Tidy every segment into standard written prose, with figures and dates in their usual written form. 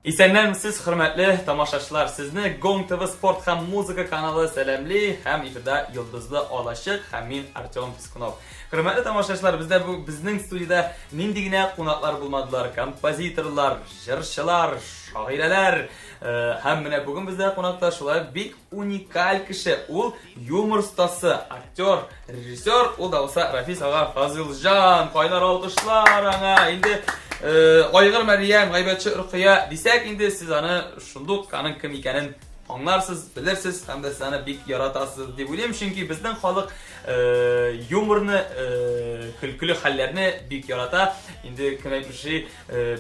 Esenlermisiz hürmetli tamaşaçılar, sizni Gong TV Sport hem muzika kanalı selamli, hem ifade yıldızlı olaşık, hem min Artyom Piskunov. Hürmetli tamaşaçılar, bizning studiyada nindigine konaklar bulmadılar, kompozitorlar, jırşılar, şahireler. Hem bugün bizde konakta şulay bir unikal kişi, ul yumor ustası, aktör, rejissör, ul da olsa Rafis Ağa Fazılcan, kaynar alkışlar ana. Indi Aygır Meryem, Gaybetçi Irkıya desek indi siz anı şunduk kanın kim ikanin anlarsız, bilirsiniz hem de sana bik yaratasız diye bileyim çünkü bizden halık yumorunu, külkülü hallerini bik yarata. Indi kim aytmışı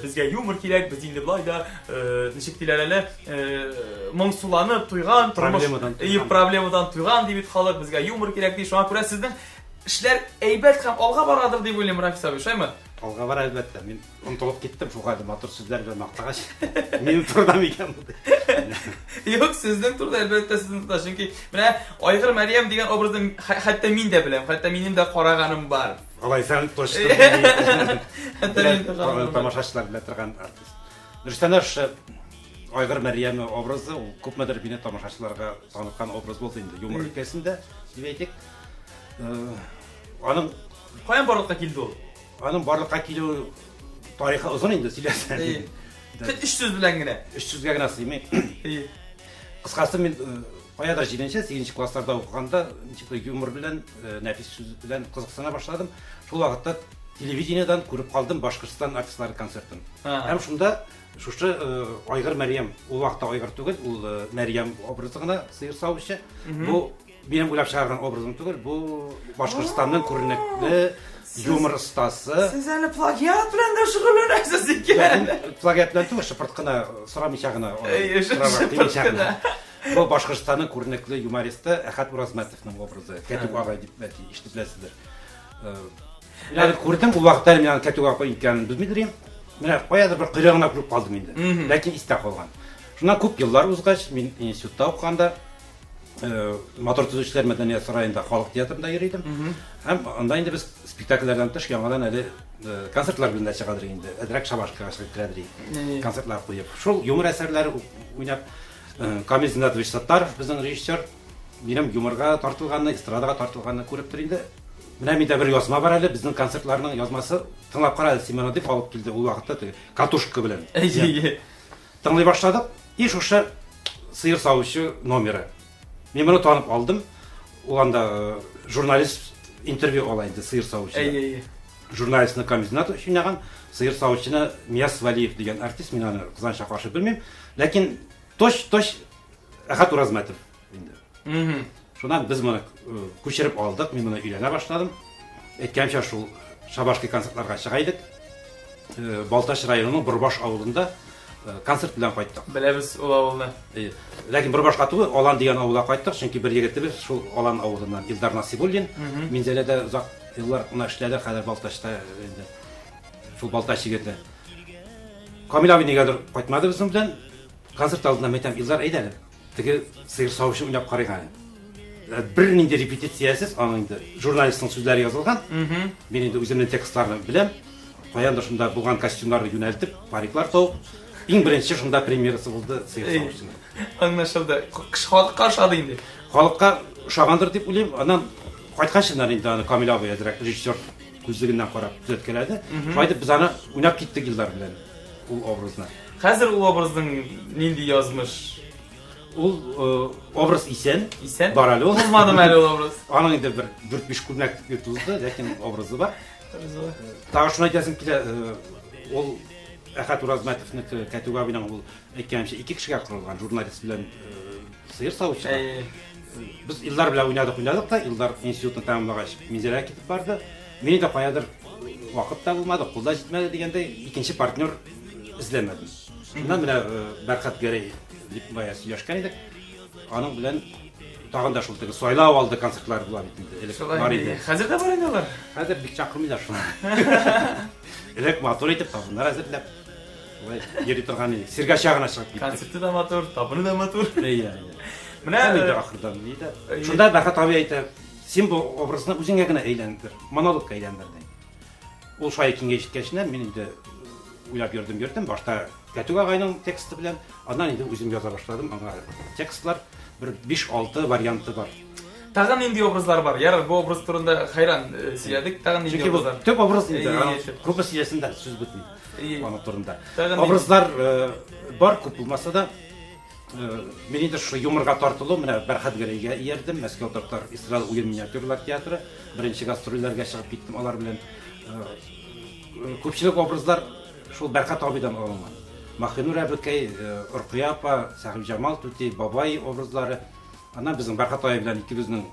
bizge yumor kerak, biz indi bulayda nişik dilerele mongsulanıp tuygan, problemadan tuygan deyip halık bizge yumor kerak diye şu an göre sizden işler eybet hem alga baradır diye bileyim Rafis abi, şey mi? Alga var elbette. Men unutup gittim şu halde motor sözler ve maqtagaç. Menin turdam ekan bu. Yok sizden turda elbette sizden turda çünkü mene Aygır Meryem degan obrazda hatta men de bilem, hatta menim de qaraganim var. Alay sen toştun. Hatta men de qaraganim. Tamaşaçılar bilen turgan artist. Nuristanaş Aygır Meryem obrazı köpmedir beni tamaşaçılarga tanıtkan obraz boldu indi. Yumor ülkesinde diyeydik. Anın Qayan barlıqqa keldi ol? Anın barlıqqa kilo tarixi uzun indi silahsan. 300 bilen gine. 300'ge gina sıymayın. Kıskası men Qayada 7-8 klasslarda okuğanda yumor bilen, nefis söz bilen kızıksana başladım. Şol vaqtda televiziyadan görüp kaldım Başkırtistan artistlari konsertin. Hem şunda şuşu Aygır Meryem, o vaqtda Aygır tugul, ul Meryem obrazına sıyır savuşu. Bu benim uylap çağırgan obrazım tugul, bu Başkırtistan'ın körnekli yumor ustası. Siz hani plagiat bilen de şug'ullanasiz ekan. Plagiat bilen tugul, şıpırtqina, sıramishagina. Şıpırtqina. Bu Başkırtistan'ın körnekli yumoristi Ahad Urazmatovning obrazi. Ketuk Agay deb işte bilasizdir. Yani ko'rdim bu vaqtda men Ketuk Agay ekanini bilmaydirim. Men qo'yadi bir qirog'ina ko'rib qoldim endi. Lekin istab qolgan. Shundan ko'p yillar o'zgach men institutda o'qiganda motor tuzuvchilar madaniyat saroyida xalq teatrida yurdim. Ham unda endi biz spektakllardan tashqari yangidan hali konsertlar bilan chiqadir endi. Adrak Shabashga chiqib kiradik. Konsertlar qo'yib. Shul yumor asarlari o'ynab Kamil Zinatovich Sattarov bizning rejissyor benim yumorga tortilganini, estradaga tortilganini ko'rib turdi. Mana menda bir yozma bor edi, bizning konsertlarning yozmasi tinglab qaradi, Simona deb olib keldi u vaqtda kartoshka bilan. Tinglay boshladik. İş o'sha sıyır savuşu nomeri. Men buni tanib oldim. O'ganda jurnalist intervyu olaydi sıyır savuşu. Jurnalistni Kamil Zinatovich o'ynagan, sıyır savuşini Miyas Valiyev degan artist, men uni qizg'ancha qarshi bilmayman. Lekin Tosh Ahad Urazmatov endi. Şundan biz buni ko'chirib oldik, men buni uylana boshladim. Aytgancha shu Shabashki konsertlarga chiqaydik. Baltash rayonining Burbosh ovulida konsert bilan qaytdik. Bilamiz u ovulni. Lekin Burbosh qatuvi Olan degan ovulga qaytdik, chunki bir yigitimiz shu Olan ovulidan Ildar Nasibullin. Menzelada uzoq yillar uni ishladi, hozir Baltashda endi. Shu Baltash yigiti. Kamil abi negadir qaytmadi bizim bilan. Konsert aldığında metam yıllar eydeli. Teki sıyır savuşu oynab qaraygan. Bir ninde repetitsiyasiz, anında jurnalistin sözleri yazılgan. Men endi o'zimning tekstlarini bilem. Qo'yanda shunda bo'lgan kostyumlarni yo'naltib, pariklar topib, eng birinchi shunda premyerasi bo'ldi sıyır savuşuning. Anlaşıldı. Xalq qarşıladı endi. Xalqqa o'xshagandir deb o'ylayman. Anan qaytqanchilar endi ani Kamil abi direkt rejissyor ko'zligidan qarab tuzatganadi. Shoyda biz ani o'ynab ketdik yillar bilan u obrazni. Hazır u obrazning nindi yozmuş? Ул образ исән. Баралы ул. Булмадым әле ул образ. Аның инде бер 4-5 күлмәк тузды, ләкин образы бар. Тагы шуны әйтәсем килә, ул Ахад Уразматовның Кәтүгә белән ул әйткәнчә 2 кешегә корылган журналист белән сыер савучы. Без еллар белән уйнадык та, еллар институтны тәмамлагач, Минзәлә китеп барды. Мине дә каядыр вакыт та булмады, кулда җитмәде дигәндә икенче партнер izlemedim. Şundan bile Berkat Gerey dip bayağı yaşkan idik. Onun bilen tağında şultaki soylav aldı konsertler bulabilirdi. Hazır da var ediyorlar. Hazır bir çakırmıyla şuna. Elek motor etip tabunlar hazırlap. Yeri turgan idik. Sirga şağına çıkıp gittik. Konserti de motor, tabunu da motor. İyi. Mine ahırdan neydi? Şunda Berkat abi aytı. Sen bu obrazını özüne gene eğlendir. Monolog eğlendirdi. O şayı kinge işitkeşinden benim de uylab gördüm. Başta Ketük ağayның тексті белән, аннан инде үзем яза башладым. Аңа текстлар bir 5-6 варианты бар. Тагын нинди образлар бар? Ярар, бу образ турында хайран сөйләдек. Тагын нинди Чөнки бу образлар? төп образ инде. Күп сөйләсендә сүз бетми. Аны турында. Тагын Образлар бар, күп булмаса да, мен инде шу юморга тартылу, менә Бәрхәт Гәрәйгә иярдем, Мәскәү Татар Исраил уен миниатюрлар театры, беренче гастрольләргә чыгып киттем алар белән. Күпчелек образлар шул Бәрхәт абыйдан алынган. Махинур әбекәй, Уркыя апа, Сәхиб Җамал Тути, Бабай образлары. Аннан безнең Бәрхәт абый белән икебезнең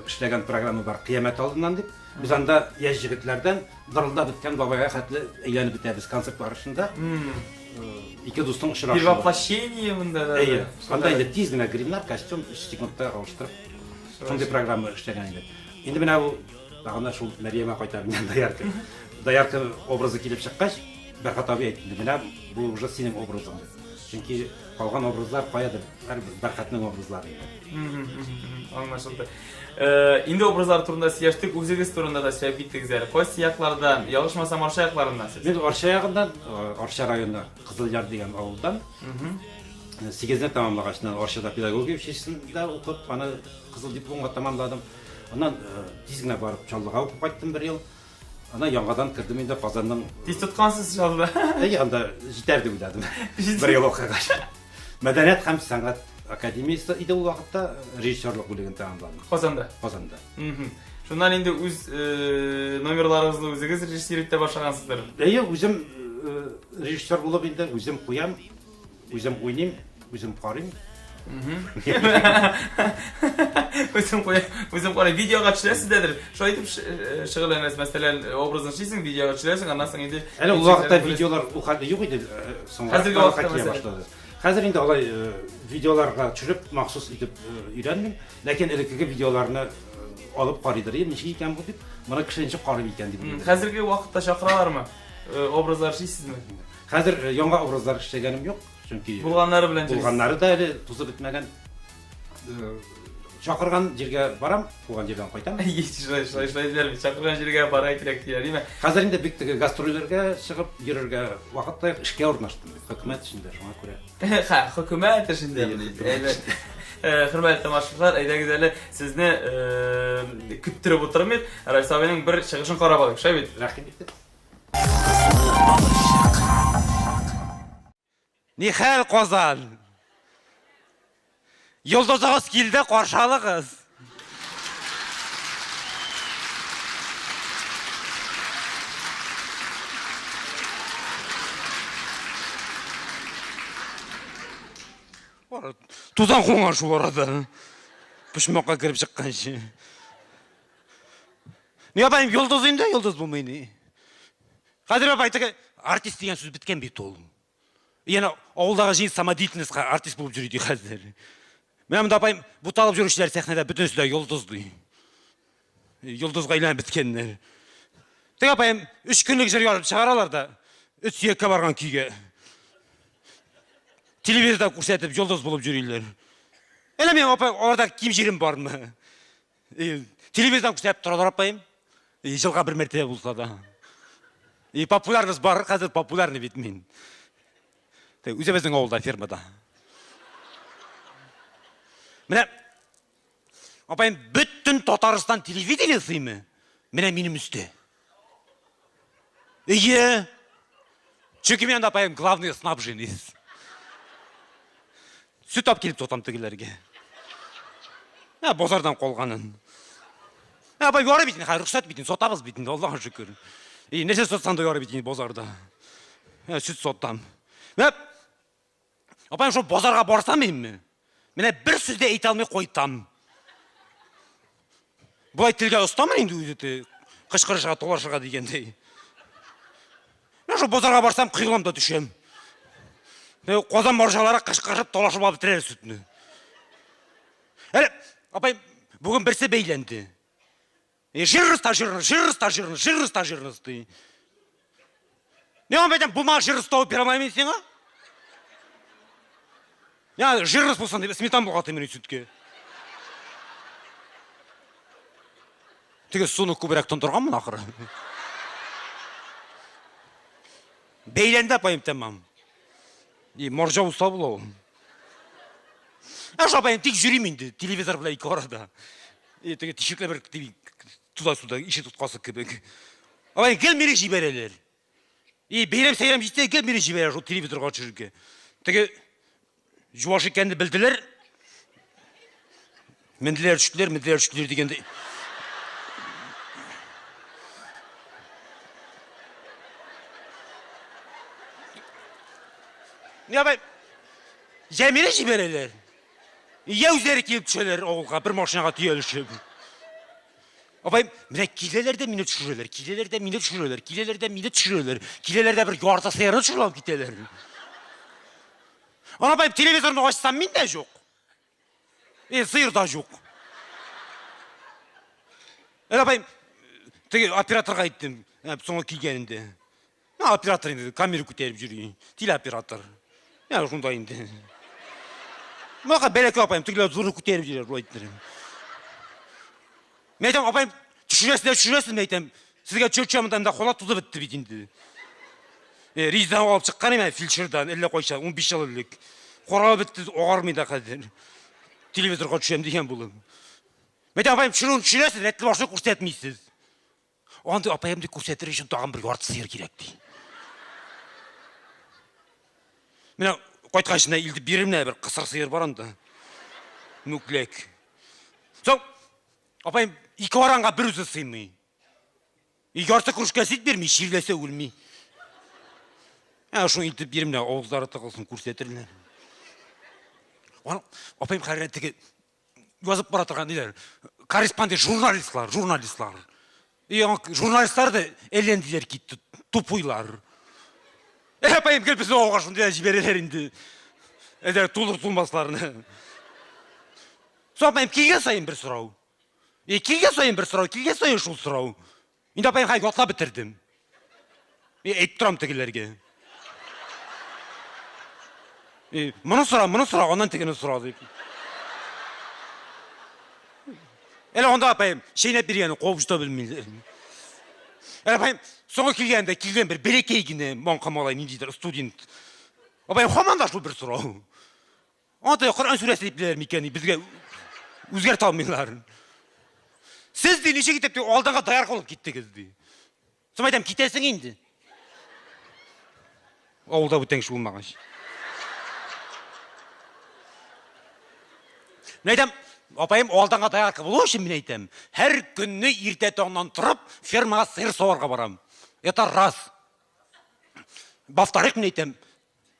эшләгән программа бар, Кыямәт алдыннан дип. Без анда яшь җегетләрдән дырылда биткән бабайга хәтле әйләнеп битәбез концерт барышында. Ике дустың очрашу. Перевоплощение монда да. Әйе. Анда инде тиз генә гримнар, костюм 3 секундта алыштырып. Шундый программа эшләгән иде. Инде менә бу дагына шул Мәрьямә кайтарып Даярка. Даярка образы килеп чыккач, Бәрхәт абый әйтте, менә бу уже синең образың. Чөнки калган образлар каядыр, Бәрхәтнең образлары. Аңлашылды. Инде образлар турында сөйләштек, үзегез турында да сөйләп биттегез әле. Кайсы яклардан, ялгышмасам Арча якларыннан сез? Мен Арча ягыннан, Арча районы Кызылъяр дигән авылдан. 8-не тәмамлагачтан Арчада педагогия училищесында укып, аны кызыл дипломга тәмамладым. Аннан тиз генә барып Чаллыга укып кайттым 1 ел. Ана яңадан кирдем инде Казанның. Тиз тоткансыз Чаллыда. Әйе, анда җитәр дип уйладым. 1 ел укыгач. Мәдәният һәм сәнгать академиясе иде ул вакытта режиссерлык бүлеген тәмамладым. Казанда. Казанда. Шуннан инде үз номерларыгызны үзегез режиссер итә башлагансыздыр. Әйе, үзем режиссер булып инде үзем куям, үзем уйныйм, үзем карыйм. Үзем кара видеога төшерәсездер. Шулай итеп шөгыльләнәсез, мәсәлән, образны төшерсең, видеога төшерәсең, аннан соң инде Әле ул вакытта видеолар ул хәлдә юк иде, соңга Хәзерге вакытта килә башлады. Хәзер инде алай видеоларга төшереп махсус итеп өйрәнмим, ләкин элеккеге видеоларны алып карыйдыр, ничек икән бу дип, моны кешенче карый икән дип. Хәзерге вакытта чакыралармы? Образлар эшлисезме? Хәзер яңа образлар эшләгәнем юк, чөнки Булганнары белән булганнары да әле тузып бетмәгән. Чакырган җиргә барам, булган җирдән кайтам. Эшләйдиләр, чакырган җиргә бара кирәк диләр, диме? Хәзер инде бик теге гастрольләргә чыгып йөрергә вакытта эшкә урнаштым, хөкүмәт эшендә, шуңа күрә. Ха, хөкүмәт эшендә. Хөрмәтле тамашачылар, әйдәгез әле сезне көттереп утырмыйк. Райс абыйның бер чыгышын карап алыйк, шай бит. Рәхмәт. Нихәл Казан. Йолдызыгыз килде, каршалыгыз. Тузан куңар шул арада. Пышмакка кирип чыкканчы. Не апайым, йолдыз инде, йолдыз булмый. Хәзер апай, теге артист дигән сүз биткән бит ул. Яна авылдагы җин самодеятельностька артист булып йөри ди хәзер. Мен апайым, бу талып йөрүчеләр сәхнәдә бөтенсез йолдыз ди. Йолдызга әйләнеп биткәннәр. Теге апайым, 3 көнлек җыр ярып чыгаралар да, 3 сөяккә барган көйгә. Телевизорда күрсәтеп йолдыз булып йөриләр. Әле мен апай, аларда ким җирем бармы? Телевизордан күрсәтеп торалар апайым. Җылга бер мәртәбә булса да. Популярность бар, хәзер популярный бит мин. Үзебезнең авылда, фермада. Менә апайым, бөтен Татарстан телевидениесыймы? Менә минем үстә. Әйе. Чөнки мен апайым главный снабженец. Süt ап килеп тотам тегеләргә. Базардан калганын. Апай, ярый бит, рөхсәт бит, сатабыз бит, Аллаһка шөкер. Нәчә сатсам да ярый бит базарда. Süt сатам. Апайым, шул базарга барсам инме? Менә бер сүз дә әйтә алмый кайтам. Булай телгә устамын инде үзе, кычкырышка, толашырга дигәндәй. Мен шул базарга барсам, кыйгылам да төшәм. Казан маржалары кычкырып, толашып алып бетерер сөтне. Әле, апайым, бүген берсе бәйләнде. Жиррыс ди. Не он бәйтәм, булма жиррыс тауып бер алмаймын сиңа? Жиррыс булсын дип, сметан булгатым мен сөткә. Теге суны күбрәк тондырганмын ахыры. Бәйләнде апайым, тәмам. Моржа ұста бұл ол. Апайым тек жүрейм енді, телевизор білай екі арада. Тешеклі бір туда-суда, іші тұтқасы кебек. Апайым кел мерек жіберелер. Бейрем-сейрем жетсе, кел мерек жіберелер, телевизорға жүрге. Теге жуаш екенді білділер. Менділер үштілер дегенде. Ne yapayım? Cemile jibereler. Ya üzeri kelip düşerler oğulga bir maşinaga tüyelişip. Apayım, mine kilelerde mine düşürürler, kilelerde bir yuvarta seyirine düşürülüp gittiler. Ona apayım, televizorunu açsam min de yok. Sıyır da yok. Apayım, operatorga gittim, sonra kilgeninde. Operator indi, kameri küterip yürüyün, teleoperator. Ya şunda indi. Baka belki yapayım, tıkla zurnu küterip yürüyün, royitlerim. Meytem apayım, düşüresin meytem. Sizge çökçamından da kola tuzu bitti bitindi. Rizdan alıp çıkkanım ya filçirden, elle koysa, 15 yıllık. Korağı bitti, oğar mıydı kadar. Televizorga düşem diyen bulun. Meytem apayım, düşüresin, etli başını kurs etmeysiz. O anda apayım da kurs ettirir için dağın bir yuvartı sıyır gerekti. Mine koytkaşında ildi birimle bir kısır sıyır var anda. Müklek. Son, apayım, iki varanga bir üzü sıymayı. Yarısı kuruşka sit vermeyi, şirlese ölmeyi. Şu ildi birimle oğuzları tıkılsın kurs ettirirler. Apayım hayretteki yazıp baratırgan deyler. Korrespondent jurnalistler. Jurnalistler de elendiler gitti, tupuylar. Apayım gel bizi oğuğa şundan jibereler indi. Eder tulmaslarını. Sonra apayım kilge sayın bir sırav. Kilge sayın şu sırav. İndi apayım hay yotla bitirdim. Eyip duram tekilerge. Bunu sıra, ondan tekini sıra deyip. Ele onda apayım, şeyine bir yanı kovuşta bilmeyler. Ele apayım, sonra kilgen bir belekey gine, monkam olayın indidir, student. Apayım, hamandaş bu bir sıra. Onda Kur'an suresi deyipler mikeni, bizge üzger talmıyorlar. Siz de neşe gidip de aldığına dayak olup gittiniz diye. Sonra aytam, gidersin indi. Oğulda bu tenk şu olmağış. Neydim? Apayım oğuldanğa dayak bulu şimdi neydim? Her günü irtetoğundan тұрып, fermağa sıyır soğarga baram. Это раз. Baftarık neydim?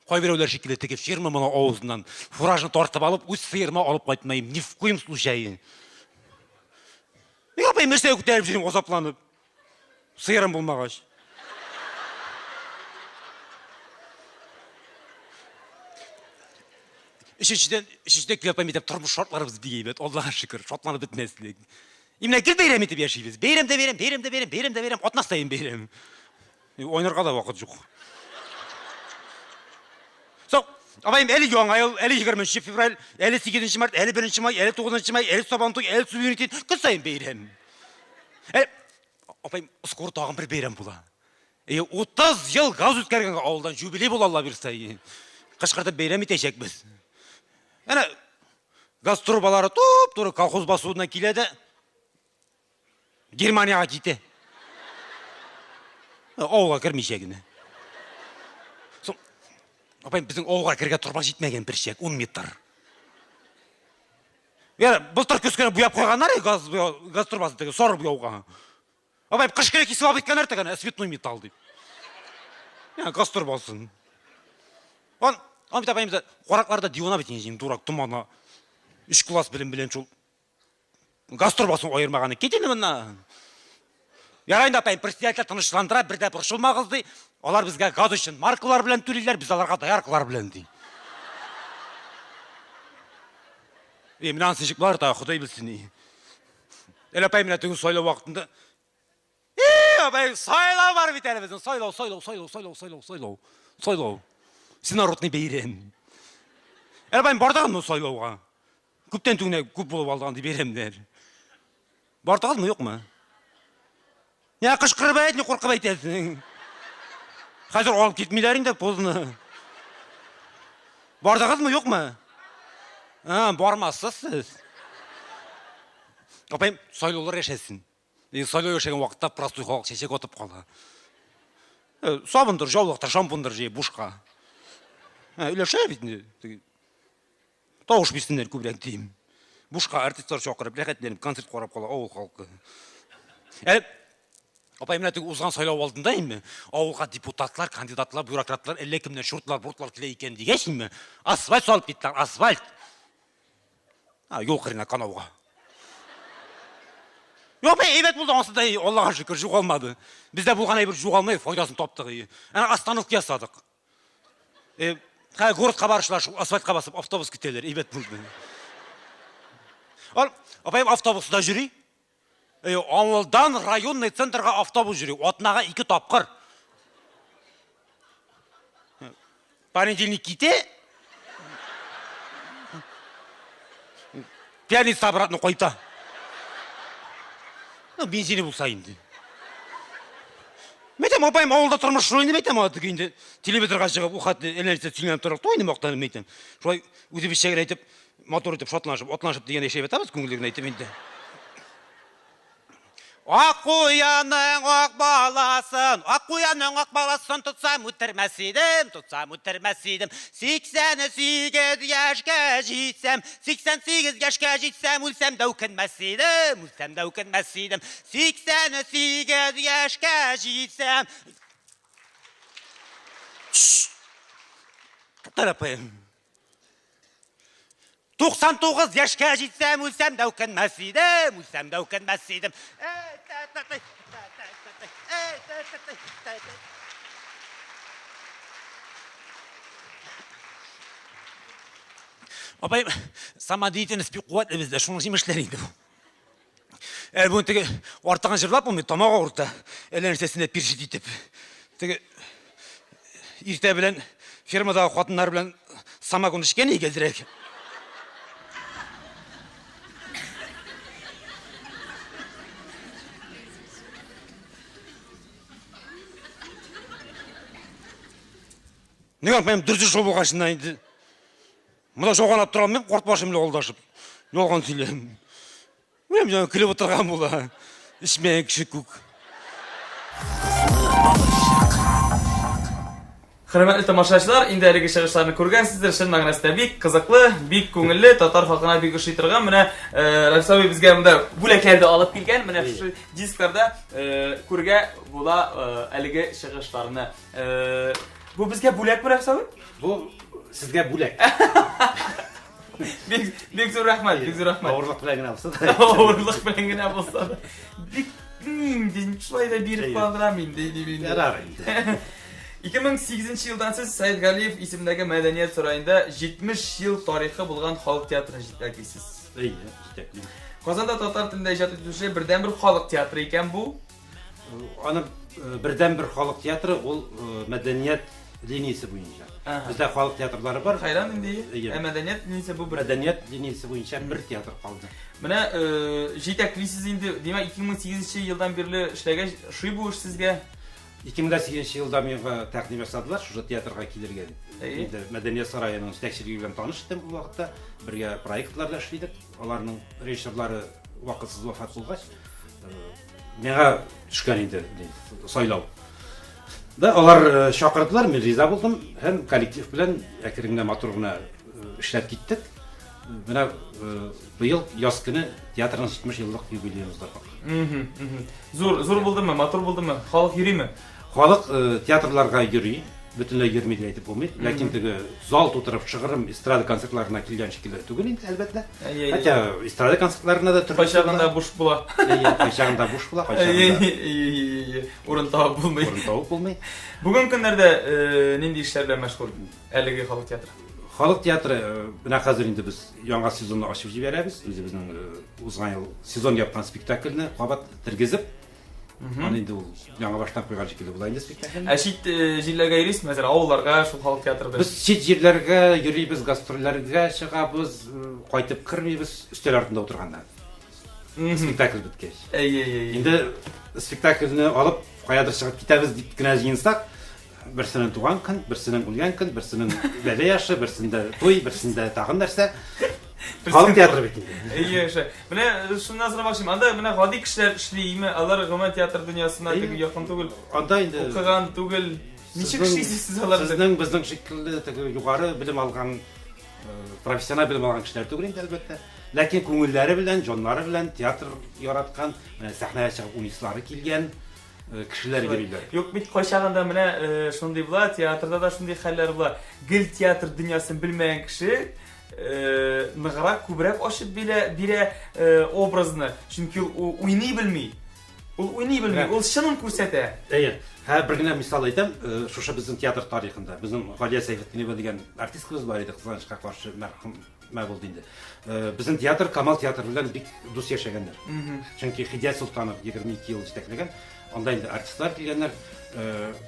Koy vereler şekilde tekip firma bana oğuzundan furajını tortып alıp, üst sıyırma alıp koytmayayım. Ни в коем случае. Ne yapayım? Mesleğe kütürüp жүрейim, озапlanıp. Sıyırım bulmağaş. İşte yapayım edip turmuş şortlarımızı bigeymet. Allah'a şükür. Şortlanı bitmezlik. İmine gir beyrem edip yaşayız. Beyrem de verem. Otnastayım beyrem. Oynarga da vakit yok. Abayım 50 yoğun ayıl, 20 fevral, 58 Mart, 51 May, 59 May, 50 Sabantuk, 50 Suverenitet. Kısayım beyrem. Abayım skor tağın bir beyrem bula. 30 yıl gaz ütkergen ağıldan jübile bul Allah bir sayı. Kışkırda beyrem itecek biz. Yani gaz turbaları duru kolxoz basуына келеді. Германияға gitti. Ауылға кірмейшегіне. Апайым, біздің ауылға кірге тұрба жетмеген бір шек, 10 метр. Бұлтыр көскені бұяп қойғанар, газ турбасы деген, соры бұяуға. Апайым, қыш керек есіп алып еткенер деген, светной металл деп. Газ турбасын. Амит апайымызда қорақларда дивана бітен жейм, дурак, тұмана. 3 класс білім чул. Газ турбасын ойырмағаны. Кетені мұнна. Ярайында апайым, председатель тынышландыра, бірде бұршылмағызды. Олар бізге газ үшін маркалар білен төлейлер, біз аларға даярқылар білен дей. Мінан сеншік бар да, құдай білсін. Әлі апайым, міна түгін сойлау уақытында. Апайым, сойлау бар бітәлі біздің. Сойлау. Сен аротны бейрем. Әлі апайым, бардағын мұ сойлауға. Көптен түгіне көп болып алдығанды беремдер. Бардағын мұ, жоқ ма? Не қышқырып әйт, не қорқып әйтесің. Қазір алып кетмейлерің де позны. Бардыңызмы, жоқ ма? Бармасыз сіз. Апайым, сайлаулар ешесін. Сайлау ешеген уақытта простой халық шешек отып қала. Сабындар, жаулықтар, шампундар жей, бушқа. Үйлеше бейтінде. Тауыш бейсіндер көбірек дейім. Бушқа артистар шоқырып, рәхетленіп, концерт қорап қала, ауыл халқы. Апайым, мына ұзған сайлау алдында емі, ауылға депутатлар, кандидатлар, бюрократлар, әлі кімден шұртлар, бұртлар келе екен дегешін ме? Асфальт салып беттілер, асфальт. Йол қырына қанауға. Yok be, evet buldu aslında iyi. Allah'a şükür жуқ olmadı. Biz de bulğan bir жуқ almayı faydasını toptuk iyi. Yani astanlık yasadık. Городқа барышылар асфальтқа басып автобус күтелер. Evet buldu. Апайым автобусда жүрей. Ауылдан районный центрға автобус жүрей. Отынаға 2 тапқыр. Понедельник кете. Пьяница обратно қойта. Бензині болса енді. Метем апайым ауылда тұрмыш жойны метем аты кейінде телевизорға шығып ұқатты әнәлісі түйініп тұрып тойны мақтаны метем. Шолай өзі бір шегір айтып, мотор етіп, шотланшып, отланшып деген ешеп етамыз көңілдігін айтып енді. Ақ қояның ақ баласын, тұтсам өттірмәс едім, 88 яшқа жетсем, 88 яшқа жетсем, өлсем дәукінмәс едім, 88 яшқа жетсем. Тарапайым. 99 яшқа жетсем, өлсем дәукінмәс едім, Апайым, самодеятельность бек қуатты бізде, шоның жемешлер еді бұл. Бұл тегі ортаған жырлап, бұл тамақ ауырта, әлінсесіне першет етіп. Тегі ерте білен, фермадағы қатынлар білен самогон ішкен егелдірек. Неге апайым дүрзі жол болғашында енді. Мұда жоғанап тұрғанмен қортпашымды қолдашып. Жолған сөйлем. Мен жаңа күліп отырған бола. Ішмен кіші көк. Hürmetli tamaşaçılar, indi әлеге шығышларны көргәнсіздер, шын мәгънәсендә бик кызыклы, бик күңелле, татар халкына бик ошый торган. Менә Рәфсәби безгә монда бүләкләрдә алып килгән. Менә шу дискларда күргә була әлеге шығышларны. Бу безгә бүләкме, Рәфсәби? Бу сезгә бүләк. Бик зур рәхмәт, бик зур рәхмәт. Авырлык белән генә булса. Авырлык белән генә булса. Бик шулай да биреп калдырам инде дип. Ярар инде. 2008 елдан сіз Саид Галиев исемдәге мәдәният сарайында 70 ел тарихы булган халык театрын җитәклисез. Җитәклим. Казанда татар телендә иҗат итүче бердән-бер халык театры икән бу. Аны бердән-бер халык театры ул мәдәният линиясе буенча. Бездә халык театрлары бар. Хайран инде. Мәдәният линиясе бу бер. Мәдәният линиясе буенча бер театр калды. Менә җитәклисез инде. Димәк 2008 елдан бирле эшләгән шуй бу эш сезгә. 2008 елда миңа тәкъдим ясадылар, шушы театрга килергә. Инде Мәдәният сараеның җитәкчелеге белән таныштым бу вакытта. Бергә проектларда эшлидек. Аларның режиссерлары вакытсыз вафат булгач, миңа төшкән инде сайлау. Да, алар чакырдылар, мин риза булдым. Һәм коллектив белән әкрен генә матур гына эшләп киттек. Менә быел яз көне театрның 70 еллык юбилеемызда бар. Зур булдымы, матур булдымы? Халык йөриме? Халык театрларга йөри, бөтенләй йөрми дип әйтеп булмый. Ләкин теге зал тутырып чыгарым эстрада концертларына килгән шикелле түгел инде, әлбәттә. Хотя эстрада концертларына да төрле Кайчагында буш була. Кайчагында буш була, кайчагында урын табып булмый. урын табып булмый. Бүгенге көннәрдә нинди эшләр белән мәшгуль әлеге халык театры? Халык театры менә хәзер инде без яңа сезонны ачып җибәрәбез. Үзебезнең узган ел сезон япкан спектакльне кабат тергезеп, аны инде ул яңа баштан куйган шикелле була инде спектакль. Чит җирләргә йөрисез, мәсәлән, авылларга шул халык театры. Без чит җирләргә йөрибез, гастрольләргә чыгабыз, кайтып кырмыйбыз, өстәл артында утырганда. Спектакль биткәч. Инде спектакльне алып, каядыр чыгып китәбез дип кенә җыенсак, Берсенең туган көн, берсенең үлгән көн, берсенең бәлә яшы, берсендә туй, берсендә тагын нәрсә. Халык театры бит инде. Яшә. Менә шуннан сорамакчымын. Анда менә гади кешеләр эшлиме? Алар гомумән театр дөньясына теге якын түгел. Анда инде Укыган түгел. Ничек эшлисез сез алар? Сезнең безнең шикелле теге югары белем алган, профессиональ белем алган кешеләр түгел инде әлбәттә. Ләкин күңелләре белән, җаннары белән театр яраткан, сәхнәгә чыгып уйнышлары килгән кешеләр йөриләр. Юк бит кайчагында менә шундый була, театрда да шундый хәлләр була. Гел театр дөньясын белмәгән кеше ныграк күбрәк ачып бирә образны. Чөнки ул уйный белми. Ул уйный белми, ул чынын күрсәтә. Әйе. Бер генә мисал әйтәм, шушы безнең театр тарихында, безнең Галия Сәйфетдинова дигән артисткабыз бар иде, кызганычка каршы мәрхүм булды инде. Безнең театр Камал театры белән бик дус яшәгәннәр. Чөнки Хидият Султанов 22 ел җитәкләгән, анда инде артистлар килгәннәр,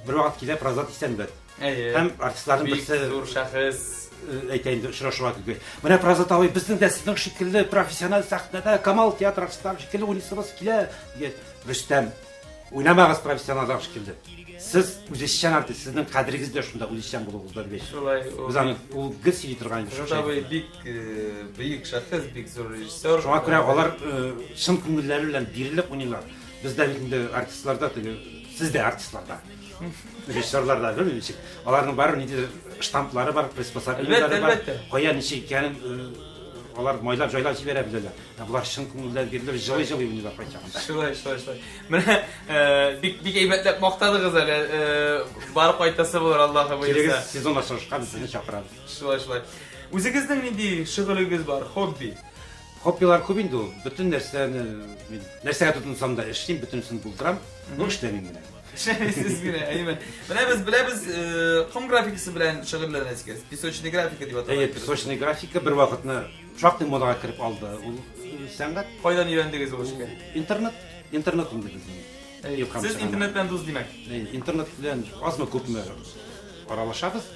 бер вакыт килә Прозат Исәнбәт. Һәм артистларның берсе зур шәхес әйтәйин очрашуга килгән. Менә Прозат абый безнең дә сезнең шикелле профессиональ сәхнәдә Камал театр артистлары шикелле уйныйсыбыз килә дигән. Рөстәм уйнамагыз профессионаллар шикелле. Сез үзешчән артист, сезнең кадрыгыз да шунда үзешчән булугызда дип. шулай. Без аны ул гыз сөйли торган иде. Прозат абый бик бөек шәхес, бик зур режиссер. Шуңа күрә алар чын күңелләре белән бирелеп уйныйлар. Бездә бит инде артистларда теге, сездә артистларда. Режиссерларда белмим ничек. Аларның бары нидер штамплары бар, приспособлениялары бар. Кая ничек икәнен алар майлап җайлап җибәрә беләләр. Булар чын күңелләр бирелеп җылы-җылы уйныйлар кайчагында. Шулай. Менә бик әйбәтләп мактадыгыз әле. Барып кайтасы булыр Аллаһы буйса. Кирәк сезон ачышка безне чакырабыз. Шулай. Үзегезнең нинди шөгылегез бар, хобби? Хоббилар күп инде ул. Бөтен нәрсәне мин нәрсәгә тотынсам да эшлим, бөтенсен булдырам. Ну эшләмим генә. Шәхсез генә, әймен. Менә без беләбез, ком графикасы белән шөгыльләнәсез. Песочный графика дип аталган. Песочный графика бер вакытны шактый модага кирип алды. Ул сәнгать. Кайдан өйрәндегез ул эшкә? Интернет инде безнең. Сез интернеттан дус димәк. Интернет белән азмы күпме аралашабыз.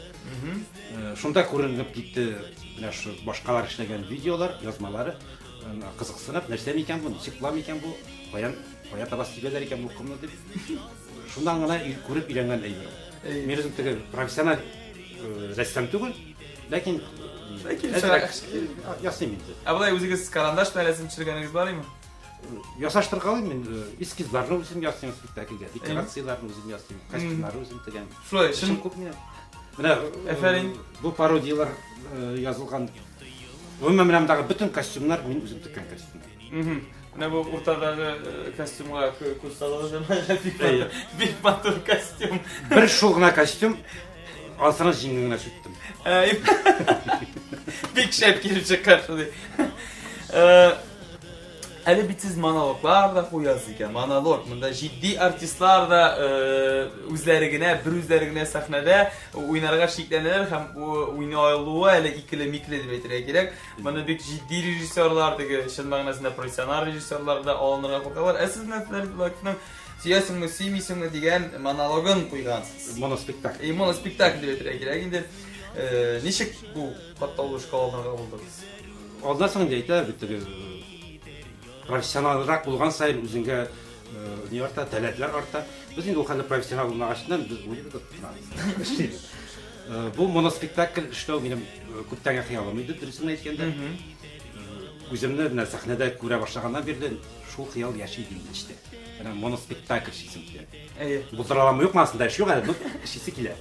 Шунда күренеп китте менә шу башкалар эшләгән видеолар, язмалары. Кызыксынып, нәрсә микән бу, ничек була микән бу, кая таба сибәләр икән бу комны дип. Шундан гына күреп өйрәнгән әйбер. Мин үзем теге профессиональ рәссам түгел, ләкин ясыйм инде. Абылай үзегез карандаш белән рәсем төшергәнегез бармы? Ясаштыргалыйм мин, эскизларны үзем ясыйм спектакльгә, декорацияларны үзем ясыйм, костюмнарны үзем тегәм. Шулай, Шун күп менә. Менә Әфәрин. Бу пародиялар язылган. Гомумән менә мондагы бөтен костюмнар мин үзем теккән костюмнар. Менә бу уртадагы костюмга күз салыгыз, бик матур костюм. Бер шул гына костюм алсаны җиңгенә сүттем. Бик шәп килеп чыккан шундый. Әле бит сез монологлар да куясыз икән. Монолог. Монда җитди артистлар да үзләре генә сәхнәдә уйнарга шикләнәләр һәм уйный алуы әле икеле-микле дип әйтергә кирәк. Моны бик җитди режиссерлар, теге чын мәгънәсендә профессиональ режиссерлар да алынырга куркалар. Сез нәрсәләрне сөясеңме, сөймисеңме дигән монологын куйгансыз. Моноспектакль. Моноспектакль дип әйтергә кирәк инде. Ничек бу каттаулышка алынырга булдыгыз? Алдан соң әйтә бит теге профессионалрак булган сайын үзеңгә ни арта, таләпләр арта. Без инде ул хәлне профессионал булмаганчан без уйлап торабыз. Бу моноспектакль эшләү минем күптән хыялым иде, дөресен әйткәндә. Үземне менә сәхнәдә күрә башлаганнан бирле шул хыял яши идем ичтә. Менә моноспектакль шисем килә. Булдыра аламы юкмы астында эш юк әле, бу шисе килә.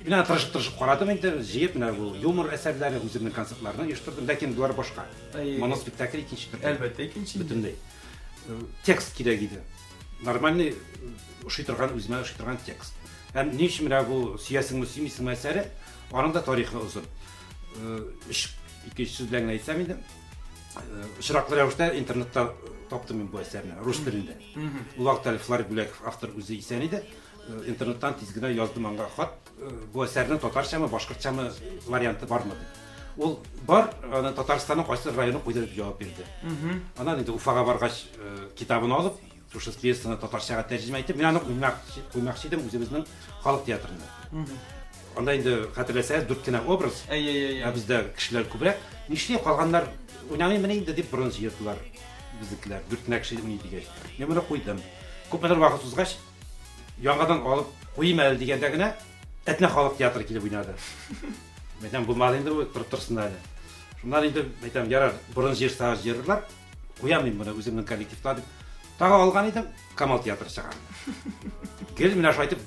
Мин тырышып карадым инде, җыеп менә бу юмор әсәрләре үземнең концертларны оештырдым, ләкин булар башка. Моноспектакль икенче төрле. Әлбәттә икенче. Бөтенләй. Текст кирәк иде. Нормальный ошый торган үземә ошый торган текст. Һәм ни өчен менә бу сөясеңме, сөймисеңме әсәре, аның да тарихы узын. Ике сүз белән әйтсәм инде, очраклы рәвештә интернетта таптым мин бу әсәрне рус телендә. Ул вакытта Флорид Бүләков автор үзе исән иде. Интернеттан тиз генә яздым аңа хат. Бу әсәрнең татарчамы, башкортчамы варианты бармы дип. Ул бар, аны Татарстанның кайсы районы куйды дип җавап бирде. Аннан инде Уфага баргач китабын алып, шушы пьесаны татарчага тәрҗемә итеп, мин аны куймакчы идем үзебезнең халык театрында. Анда инде хәтерләсәгез 4 кенә образ. Бездә кешеләр күбрәк. Нишләп калганнар уйнамый менә инде дип борын җыйдылар безнекеләр. 4 кенә кеше уйный дигәч. Мин моны куйдым. Күпмедер вакыт узгач яңадан алып қойым әлі дегенде генә Әтнә халық театры килеп уйнады. Мәйтәм булмады инде бу турып торсын әле. Шуннан инде мәйтәм ярар борын жер сагыз җырлар. Куям мин моны үземнең коллективта дип. Тагы алган идем, Камал театры чыгарды. Гел менә шайтып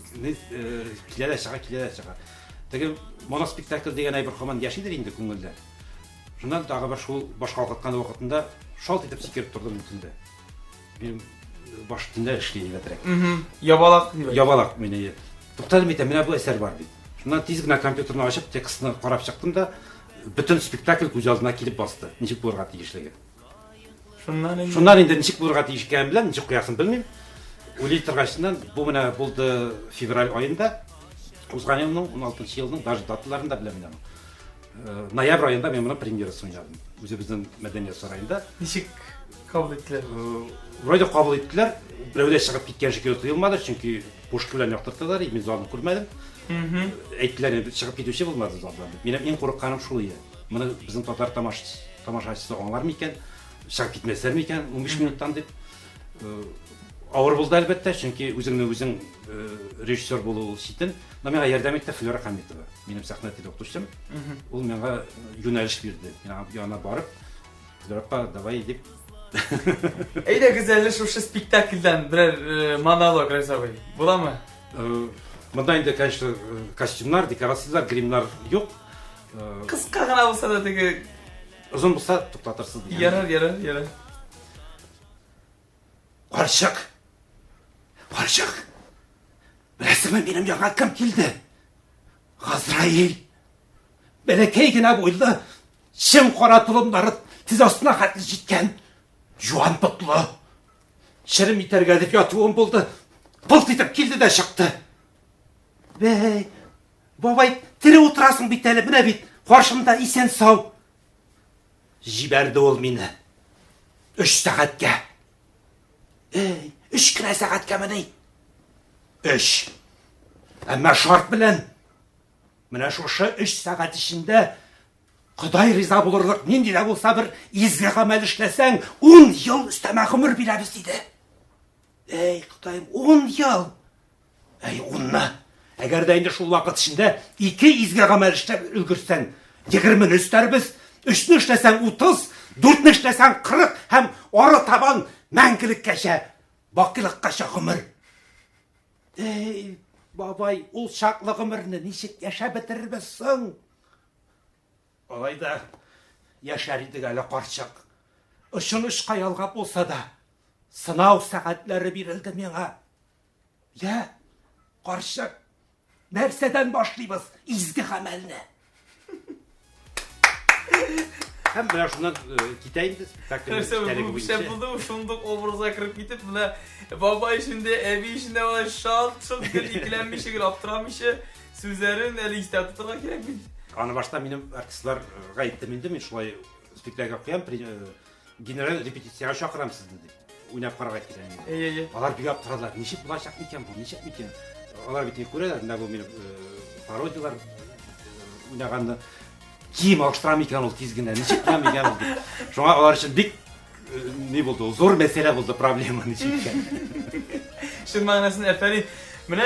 киләләр чыга. Теге моноспектакль дигән әйбер һаман яшидер инде күңелдә. Шуннан тагы бер шул башка вакыткан вакытында шалт итеп сикереп тордым үтендә. Мин баш төнлә эшли идем. Ябалак. Ябалак мине. Тукталып әйтәм, менә бу әсәр бар бит. Шуннан тиз генә компьютерны ачып, текстны карап чыктым да, бөтен спектакль күз алдыма килеп басты. Ничек булырга тиешлеге. Шуннан инде ничек булырга тиеш икәнен беләм, ничек куясын белмим. Уйлый торгачтан бу менә булды февраль аенда. Узган елның 16 елның даже даталарын да беләм инде. Ноябрь аенда мен моны премьерасын уйнадым. Үзебезнең мәдәният сараенда. Ничек кабул иттеләр? Вроде кабул иттеләр. Берәүдә чыгып киткән шикелле тоелмады, чөнки Пушка белән яктырталар, мин залны күрмәдем. Әйттеләр, чыгып китүче булмады залдан. Минем иң курыкканым шул иде. Моны безнең татар тамашачысы аңлар микән? Чыгып китмәсләр микән 15 минуттан дип. Авыр булды әлбәттә, чөнки үзең режиссер булу ситен. Миңа ярдәм итте Флора Хәмитова. Минем сәхнә теле укытучым. Ул миңа юнәлеш бирде. Мин янына барып, Флора, давай дип. Әйдә гүзәлле шушы спектакльдән берәр монолог рәсәвей. Буламы? Монда инде, конечно, костюмнар, декорациялар, гримнар юк. Кыска гына булса да теге Озын булса туктатырсыз дигән. Ярар. Карчык. Беләсеңме, минем яңа кем килде? Газраил. Бәләкәй генә буйлы, чым кара тулымнары тиз астына хәтле җиткән. Жуан потлы. Шерим итәргә дип ятуым булды. Пылт итеп килде дә чыкты. Бәй, бабай, тире утырасың бит әле, менә бит, каршымда исән сау. Җибәрде ул мине. 3 сәгатькә. 3 кенә сәгатькә мени. 3. Әмма шарт белән. Менә шушы 3 сәгать эчендә Құдай риза булырлык нинди дә булса бер изге гамәл эшләсәң, 10 ел өстәмә гомер бирәбез диде. Құдайым, 10 ел. 10-ны. Әгәр дә инде шул вакыт эчендә 2 изге гамәл эшләп өлгерсәң, 20-ны өстәрбез, 3-ны эшләсәң 30, 4-ны эшләсәң 40 һәм ары табан мәңгелеккәчә, бакыйлыккача гомер. Бабай, ул чаклы гомерне ничек яшәп бетерербез соң? Алайда яшәр идек әле карчык. Өчен эшкә ялгап булса да, сынау сәгатьләре бирелде миңа. Я, карчык, нәрсәдән башлыйбыз изге гамәлне? Һәм менә шуннан китә инде спектакль. Нәрсә булды, шундук образга кирип китеп, менә бабай эшендә, әби эшендә булай шалт икеләнмичә, аптырамыйча, сүзләрен әле истә тотырга кирәк бит. Аны башта минем артистлар гаиттем инде, мин шулай спектакль куям, генераль репетициягә чакырам сезне дип. Уйнап карарга кирәк. Алар бик аптырадылар. Ничек булачак микән бу? Ничек микән? Алар бит күрәләр, менә бу минем пародиялар уйнаганны ким алыштырам икән ул тиз генә. Ничек булам икән ул дип. Шуңа алар өчен бик ни булды? Зур мәсьәлә булды, проблема ничек икән. Шул мәгънәсен әфәрин. Менә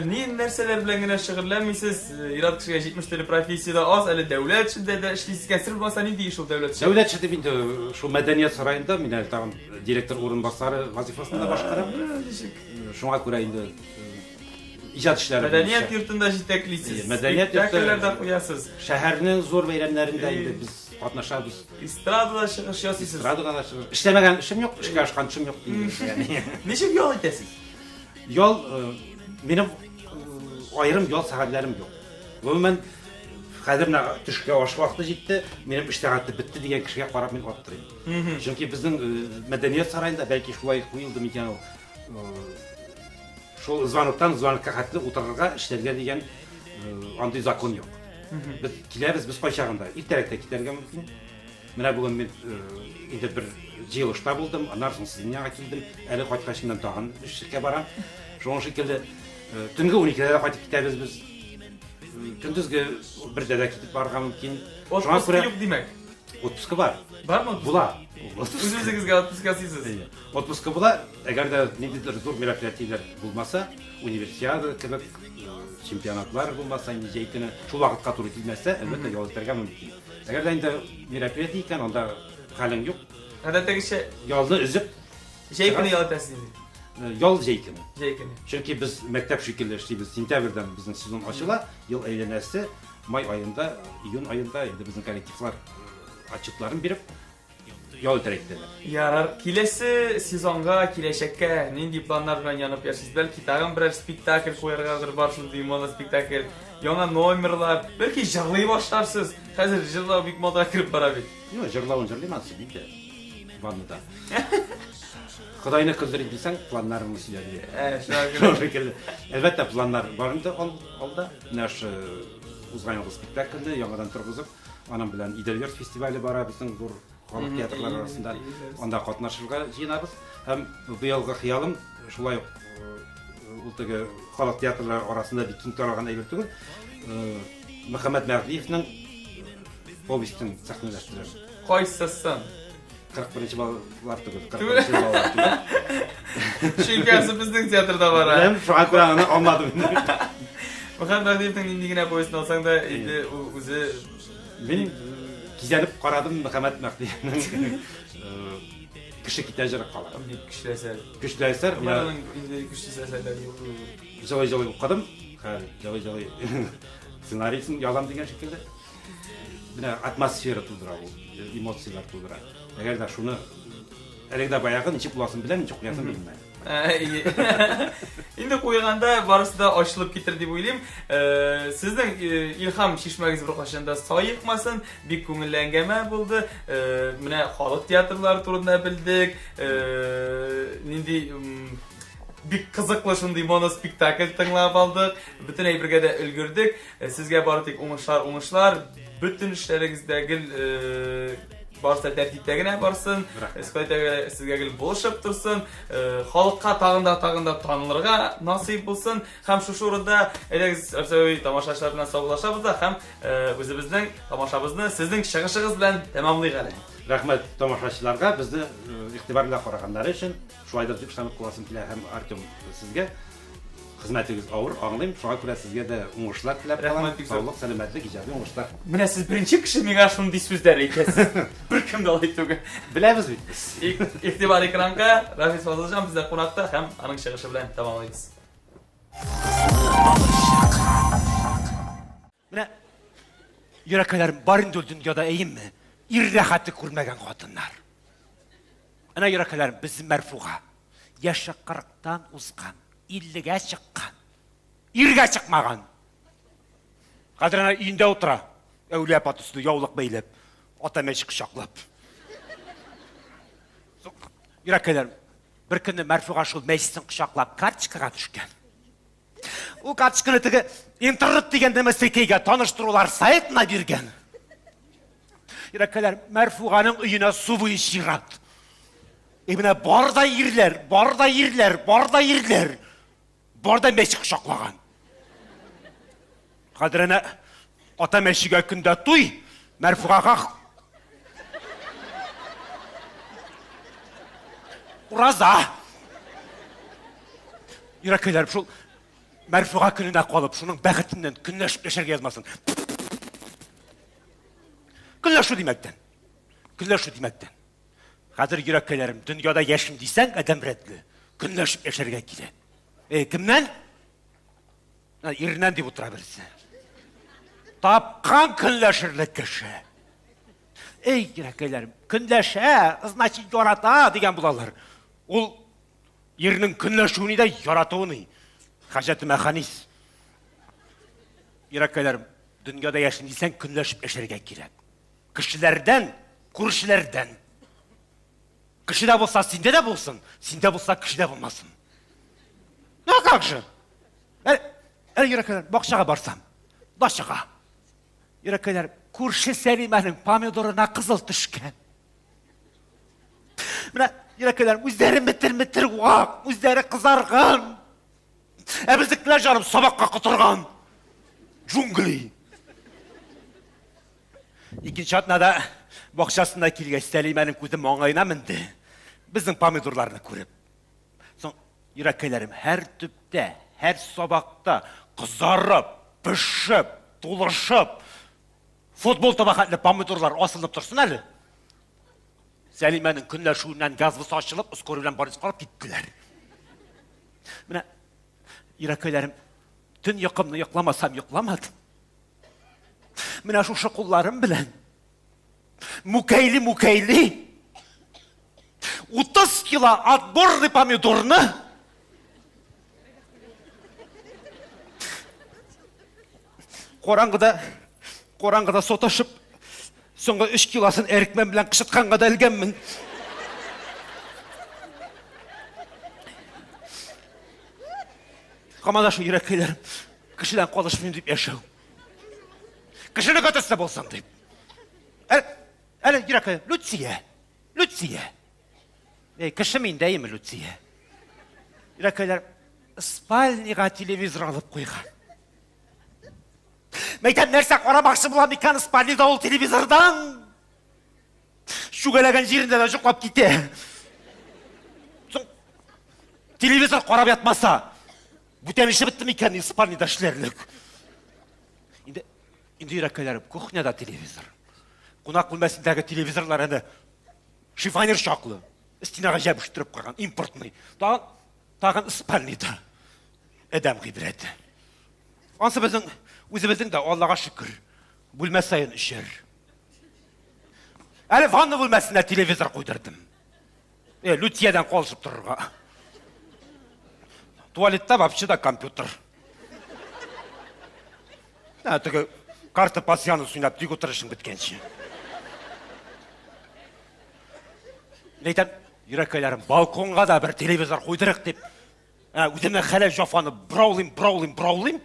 ни нәрсәләр белән генә шөгыльләнмисез? Ират кешегә 70 төрле профессиядә аз, әле дәүләт эшендә дә эшлисез икән. Сер булмаса нинди эш ул дәүләт эше? Дәүләт эше дип инде шул мәдәният сараенда мин әле тагын директор урынбасары вазифасында башкарам. Шуңа күрә инде иҗат эшләре. Мәдәният йортында җитәклисез. Мәдәният йортында куясыз. Шәһәрнең зур бәйрәмнәрендә инде без катнашабыз. Эстрадада чыгыш ясыйсыз. Эстрадада чыгыш. Эшләмәгән эшем юк, эшкә ашкан эшем юк. Ничек ял итәсез? Ял минем аерым ял сәгатьләрем юк. Гомумән хәзер менә төшкә аш вакыты җитте, минем 3 сәгате бетте дигән кешегә карап мин аптырыйм. Чөнки безнең мәдәният сараенда бәлки шулай куелды микән ул. Шул звоноктан звонокка хәтле утырырга, эшләргә дигән андый закон юк. Без киләбез, без кайчагында иртәрәктә китәргә мөмкин. Менә бүген мин инде бер җыелышта булдым, аннан соң сезнең янга килдем. Әле кайткач инде тагын эшкә барам. Шуңа шикелле төнге 12-дә кайтып китәбез без. Көндезге 1-дә дә китеп барырга мөмкин. Шуңа күрә юк димәк. отпуска бар. Бар ма? Була. Өзіңізге отпуска сыйсыз. Отпуска була, эгер де ниндидир зур мероприятиелер булмаса, универсиада кебек чемпионатлар булмаса, инде жейтине шул вакытка туры килмәсә, әлбәттә ял итәргә мөмкин. Эгер дә инде мероприятие икән, анда хәлең юк, Гадәттәгечә ялны үзеп, җәй көне ял итәсез инде. ял җейтене. Җәй көне. Чөнки без мәктәп шикелле эшлибез, сентябрьдән безнең сезон ачыла, ел әйләнәсе май айында, июнь айында инде безнең коллективлар отчетларын биреп ял итәргә китәләр. Ярар, киләсе сезонга, киләчәккә нинди планнар белән янып яшисез? Бәлки тагын берәр спектакль куяргадыр бар шундый моноспектакль, яңа номерлар, бәлки җырлый башларсыз. Хәзер җырлау бик мода кирип бара бит. Ну, җырлавын җырлыйман син инде. Ваннада. Худайны кыздырып дисәң, планнарыңны сөйләде. Шуңа Шикелле. Әлбәттә планнар бар инде алда. Наш узган елгы спектакльне яңадан торгызып, аның белән Идельверс фестивале бара безнең зур халык театрлары арасында. Анда катнашырга җыенабыз. Һәм бу елгы хыялым шулай ук ул теге халык театрлары арасында бик киң таралган әйбер түгел. Мөхәммәд Мәгъдиевнең повестен сәхнәләштерә. Кайсысын? 41-нче балалар түгел, 41-нче балалар түгел. Шуңкасы безнең театрда бар. Мен шуңа күрә аны алмадым. Мөхәммәд Мәгъдиевнең нинди генә повестен алсаң да, инде үзе Мин кизәнеп карадым Мөхәммәд Мәгъдиевнең кеше китә җыры кала. бик көчле әсәр. Көчле әсәр, мин Аның инде көчле әсәрләр юк. җылы-җылы укыдым. Һәм җылы-җылы сценарийсын язам дигән шикелле. Менә атмосфера тудыра ул, эмоциялар тудыра. Әгәр дә шуны әлегә баягы ничек буласын беләм, ничек куясын белмәм. Инде куйганда барысы да ачылып китер дип уйлыйм. Сезнең илһам чишмәгез бер кашында саекмасын, бик күңелле әңгәмә булды. Менә халык театрлары турында белдек. Нинди бик кызыклы шундый моноспектакль тыңлап алдык. Бөтен әйбергә дә өлгердек. Сезгә бары тик уңышлар, бөтен эшләрегездә барса тәртиптә генә барсын, сезгә гел булышып торсын, халыкка тагын да танылырга насыйп булсын. Һәм шушы урында әйдәгез Арсәви тамашачылар белән саубуллашабыз да һәм үзебезнең тамашабызны сезнең чыгышыгыз белән тәмамлыйк әле. Рәхмәт тамашачыларга, безне игътибар белән караганнары өчен. Шулайдыр дип ышанып каласым килә һәм Артем сезгә хезмәтегез авыр, аңлыйм. Шуңа күрә сезгә дә уңышлар теләп калам. Саулык, сәламәтлек, иҗади уңышлар. Менә сез беренче кеше миңа шундый сүзләр әйтәсез. Беркем дә алай түгел. Беләбез бит без. Игътибар экранга, Рафис Фазылҗан бездә кунакта һәм аның чыгышы белән тәмамлыйбыз. Менә йөрәкләрем бар инде ул дөньяда әйемме? Ир рәхәте күрмәгән хатыннар. Ана йөрәкләрем безнең Мәрфуга яшы 40-тан узган, 50-гә чыккан. Иргә чыкмаган. Хәзер ана өендә утыра. Әүлия апа төсле яулык бәйләп, ата мәче кочаклап. Йөрәкләрем бер көнне Мәрфуга шул мәчесен кочаклап карточкага төшкән. Ул карточканы теге интернет дигән нәмәсекәйгә таныштырулар сайтына биргән. Йөрәкләр Мәрфуганың өенә су буе чират. Менә барда ирләр, барда мәче кочаклаган. Хәзер ана ата мәчегә көндә туй, Мәрфугага ураза. Йөрәкләр шул Мәрфуга көненә калып, шуның бәхетеннән көнләшеп яшәргә язмасын. Көнләшү димәктән. Хәзер йөрәкләрем дөньяда яшим дисәң, адәм рәтле. Көнләшеп яшәргә кирәк. Кемнән? Ирнән дип утыра берсе. Тапкан көнләшерлек кеше. Йөрәкләрем, көнләшә, значит ярата дигән булалар. Ул ирнең көнләшүне дә яратуыны. Хаҗәте механизм. Йөрәкләрем, дөньяда яшим дисәң, көнләшеп яшәргә кирәк. Кешеләрдән, күршеләрдән. Кешедә булса, синдә дә булсын, синдә булса, кешедә булмасын. Как же? Йөрәкләр, бакчага барсам, бакчага. Йөрәкләр, күрше Сәлимәнең помидорына кызыл төшкән. Менә йөрәкләр, үзләре митер вак, үзләре кызарган. Безнекеләр җаным сабакка котырган. Джунгли. Икенче атнада бақшасына келген Сәлимәнің көзі маңайына мінді. Біздің помидорларны көріп. Соң иракайларым әр түпте, әр собақта қызарып, пішіп, толышып, футбол табақатлы помидорлар асылып тұрсын әлі. Сәлимәнің күнләшуінен газвысы ашылып, ұскорылан барыз қалып кеттілер. Міне, иракайларым, түн йықымны йықламасам йықламадым. Міне шушы құлларым білән. Мукайли. 30 кило отборный помидорны Қораңғыда соташып, соңғы 3 килосын әрікмен білән қышытқанға да ілгенмін. Қамадашу иракайларым, кішіден қолышымен деп ешеу. Кішіні көтісі болсам деп. Әлі иракайларым, Люция. Кіші мен дәйімі Люция. Иракайларым, спальниға телевизор алып қойған. Мәйтен нәрсе қарамақшы болам екен спальнида ол телевизордан. Шүгелеген жерінде де жұқлап кете. Телевизор қарап ятмаса, бүтен іші бітті екен спальнида шілерлік. Енді иракайларым, кухняда телевизор. Қонақ бөлмесіндегі телевизорлар әні шифонер шақлы. Стенаға жәбіштіріп қойған, импортный. Тағын спальнида әдәм ғибреті. Ансы өзіміздің де Аллаға шүкір, бөлмес сайын үшер. Әлі ванны бөлмесіне телевизор қойдырдым. Люциядан қолшып тұрырға. Туалетта вообще да компьютер. Түгі карта пасияны сұйнап дейгі отырышын біткенші. Нейтен, иракайларым, балконға да бір телевизор қойдырық деп, өзімнен қәлі жофаны браулим,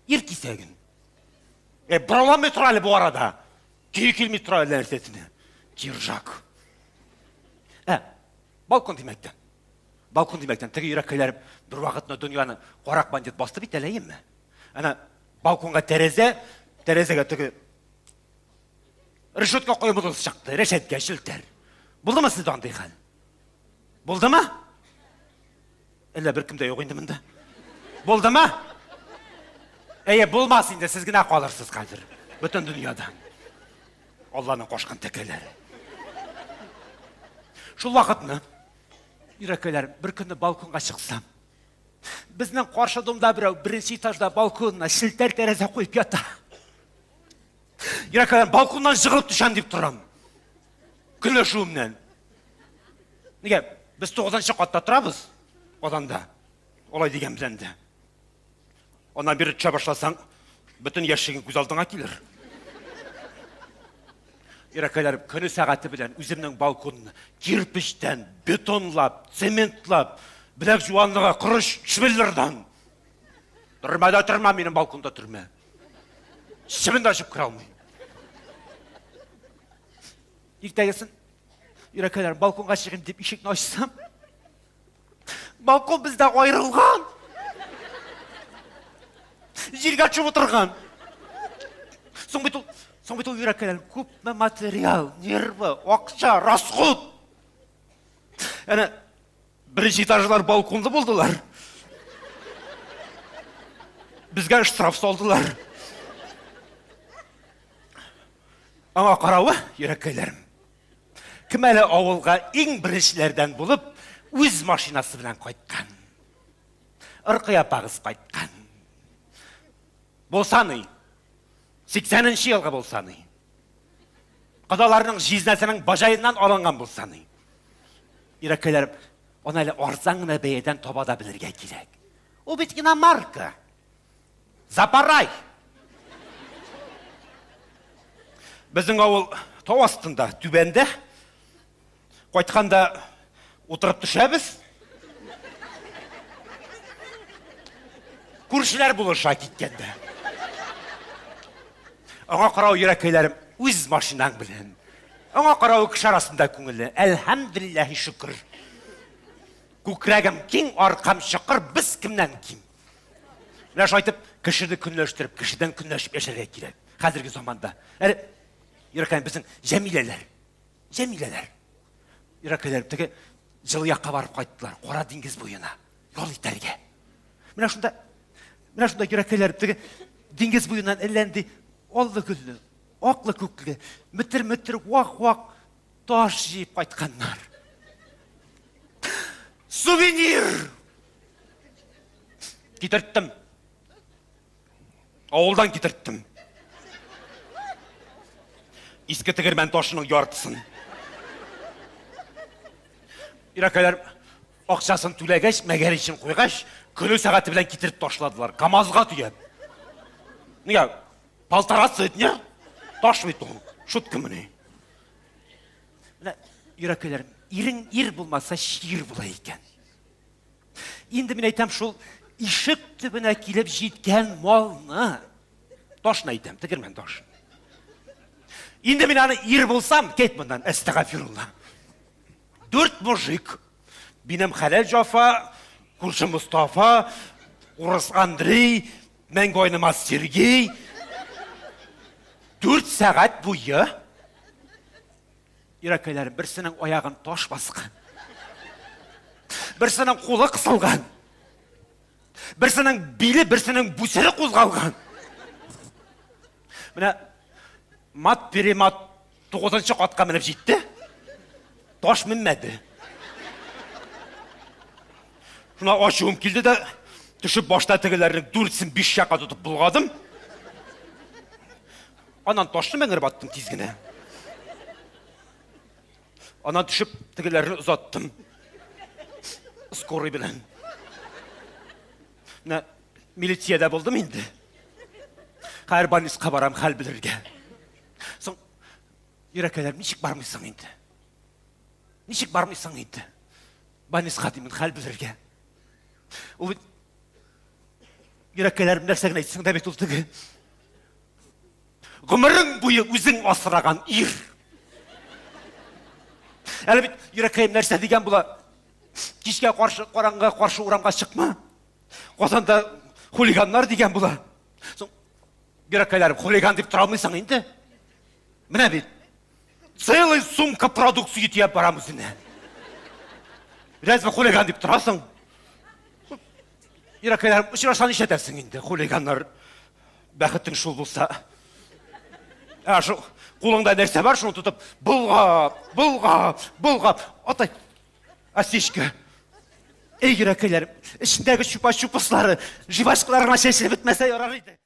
еркесегін. Брауламай тұралы бұл арада. Кей келмей тұралы әрсетіні. Киржак. Балкон демектен. Тігі иракайларым, бір уақытына дүнияны қорақ бандет басты бейт әлейім ме? Балконға терезеге түгі решетке қоймылыз шақты, решетке шілтер. Болды ма сізді аңдай қал? Болды ма? Әлі бір кімде ең енді мінді? Болды ма? Болмас енді сізгіне қалырсыз қазір. Бүтін дүниядан. Алланың қошқан тәкелері. Шул вақытны, иракайларым, бір күні балконға шықсам, біздің қаршы домда біреу бірінші этажда балконына шілтер терезе қойып ята. Иракайларым, балконнан жығылып түшен деп тұрам. Күлішуімнен. Неге, біз 9-шы қатта тұрабыз, оданда. Олай деген біләнді. Онан бері түше башласаң, бүтін ешігін көз алдыңа келір. Иракайларым, күні сағаты білән өзімнің балконын кирпіштен, бетонлап, цементлап, біләк жуанлыға құрыш швеллердан. Тұрма менің балконда тұрма. Шымында ашып кіра алмай. Ертегесін, иракайларым, балконға шығын деп ешекні ашсам, балкон бізде айырылған. Жерге чып отырған. Соң бетол иракайларым, көпме материал, нерві, ақша, расход. Бірінші этажылар балконды болдылар. Бізге штраф солдылар. Аңа қарауы, иракайларым. Кім әлі ауылға ең біріншілерден болып, өз машинасы білән қайтқан. Ұрқия бағыз қайтқан. Болсаны, 80-ші елға болсаны. Қадаларының жизнәсінің бажайынан алынған болсаны. Иракайларым, оны әлі арзаңына бейеден тобада білірге керек. О біткіна марка. Запарай. Біздің ауыл тау астында, түбенде, қайтқанда отырып түшәбіз. Көршілер бұлыша кеткенде. Аңа қарау иракайларым, өз машинаң білін. Аңа қарау кіш арасында көңілі. Әлхамділләхи шүкір. Көкірәгім кең, арқам шықыр, біз кімнен кем. Мәш айтып, кішіді күнләштіріп, кішіден күнләшіп ешерге керек. Қазіргі заманда. Иракайым біздің Жәмилелер. Иракайлар тігі жылы яққа барып қайттылар, Қора деңгіз бойына, yol итәрге. Мына шында Иракайлар тігі деңгіз бойынан әлләнді оллы күлі, оқлы көклі, мүтір уақ таш жиып қайтқаннар. Сувенир! Кетірттім. Ауылдан кетірттім. Ескі тігірмен тошының яртысын. Иракайлар ақшасын төлегеш, мәгер үшін қойғаш, күні сағаты білен кетіріп тошладылар. КамАЗға түйеп. Неге? Палтарасы өтіне? Тош бейті ол. Шуткі мұны. Иракайлар, ир болмаса шир бола екен. Енді мен айтам, шул ишік түбіне келіп жеткен малны. Тошын айтам, тігірмен тошын. Енді мен аны ир болсам, кет мұндан, әстіғафирулла. 4 мужик. Benim Halil Cafa, Kurşun Mustafa, Urus Andrei, Mengi oynamaz Sergey. 4 saat boyu Irakayların birisinin ayağın taş basқан. Birisinin қолы қысылған. Birisinin beli, birisinin büsері қозғалған. Міне, мат перемат 9-шы қатқа мініп жетті. Таш мінмеді. Шuna ашуым келді де, түшіп башта тігілерінің дүртсін 5 шақа тұтып бұлғадым. Анан ташты мәңір баттым тезгіне. Анан түшіп тігілерін ұзаттым. Скорый білін. Милицияда болдым енді. Қайыр больницқа барам хәл білірге. Соң, Иракайлар, нешік бармайсың енді? Нешік бармайсың енді? Больницқа деймін хәл білірге. Ол Иракайларым нәрсәген айтсың да бет ұлтығы. Ғұмырың бойы өзің асыраған ир. Әлі бет Иракайым нәрсә деген бұла. Кешке қараңға қаршы ұрамға шықма. Қосанда хулиганлар деген бұла. Иракайларым хулиган деп тұра алмайсың енді? Міне бет. Целый сумка продукции тиеп барамыз үні. Разве хулиган деп тұрасың? Иракайларым ұшырашан еш әдерсің енді. Хулиганлар бәқіттің шул болса. Қолыңда нәрсе бар, шуны тұтып, бұлғап, отай, асешкі. Ей, Иракайларым, ішіндегі шупа-шупаслары, жибашқыларына шешіліп бітмесе ярар еді.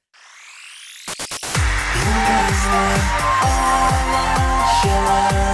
All I